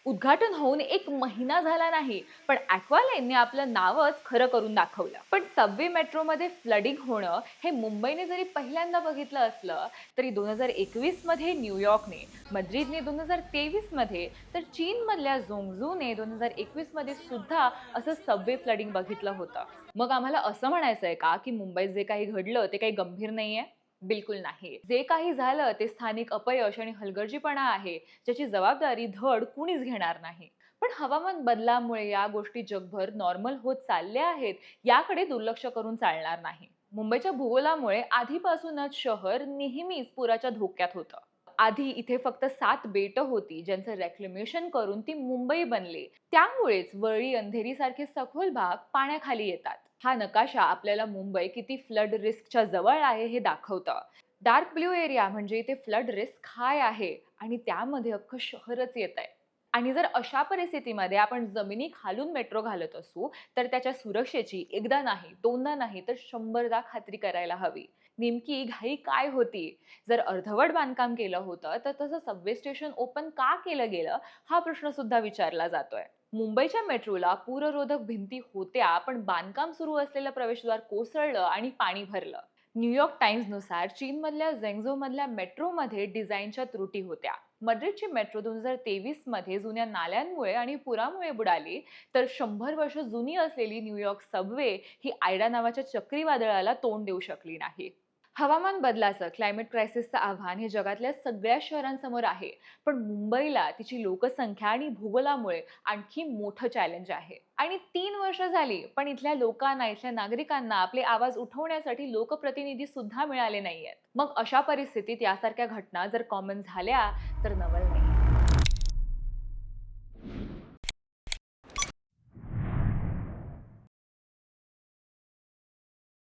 उद्घाटन होऊन 1 महिना झाला नाही, पण ॲक्वालाईनने आपलं नावच खरं करून दाखवलं. पण सबवे मेट्रोमध्ये फ्लडिंग होणं हे मुंबईने जरी पहिल्यांदा बघितलं असलं, तरी 2021 मध्ये न्यूयॉर्कने, मद्रिदने 2023 मध्ये, तर चीनमधल्या झोंगझूने 2021 मध्ये सुद्धा असं सबवे फ्लडिंग बघितलं होतं. मग आम्हाला असं म्हणायचंय का, की मुंबईत जे काही घडलं ते काही गंभीर नाहीये? बिलकुल नाही. जे काही झालं ते स्थानिक अपयश आणि हलगर्जीपणा आहे, ज्याची जबाबदारी धड कुणीच घेणार नाही. पण हवामान बदलामुळे या गोष्टी जगभर नॉर्मल होत चालल्या आहेत, याकडे दुर्लक्ष करून चालणार नाही. मुंबईच्या भूगोलामुळे आधीपासूनच शहर नेहमीच पुराच्या धोक्यात होतं. आधी इथे फक्त 7 बेटं होती, ज्यांचं रेक्लेमेशन करून ती मुंबई बनली. त्यामुळेच वरळी, अंधेरी सारखे सखोल भाग पाण्याखाली येतात. हा नकाशा आपल्याला मुंबई किती फ्लड रिस्कच्या जवळ आहे हे दाखवतं. डार्क ब्लू एरिया म्हणजे इथे फ्लड रिस्क हाय आहे आणि त्यामध्ये अख्खं शहरच येतंय. आणि जर अशा परिस्थितीमध्ये आपण जमिनी खालून मेट्रो घालत असू, तर त्याच्या सुरक्षेची एकदा नाही, दोनदा नाही, तर 100दा खात्री करायला हवी. नेमकी घाई काय होती? जर अर्धवट बांधकाम केलं होतं, तर तसं सबवे स्टेशन ओपन का केलं गेलं? हा प्रश्न सुद्धा विचारला जातोय. मुंबईच्या मेट्रोला पूररोधक भिंती होत्या, पण बांधकाम सुरू असलेलं प्रवेशद्वार कोसळलं आणि पाणी भरलं. न्यूयॉर्क टाइम्सनुसार चीनमधल्या झेंगझोमधल्या मेट्रोमध्ये डिझाईनच्या त्रुटी होत्या. मद्रिदची मेट्रो 2023 मध्ये जुन्या नाल्यांमुळे आणि पुरामुळे बुडाली, तर 100 वर्ष जुनी असलेली न्यूयॉर्क सबवे ही आयडा नावाच्या चक्रीवादळाला तोंड देऊ शकली नाही. हवामान बदलाचं, क्लायमेट क्रायसिसचं आव्हान हे जगातल्या सगळ्या शहरांसमोर आहे. पण मुंबईला तिची लोकसंख्या आणि भूगोलामुळे आणखी मोठं चॅलेंज आहे. आणि 3 वर्ष झाली, पण इथल्या लोकांना, इथल्या नागरिकांना आपले आवाज उठवण्यासाठी लोकप्रतिनिधी सुद्धा मिळाले नाहीयेत. मग अशा परिस्थितीत यासारख्या घटना जर कॉमन झाल्या, तर नवल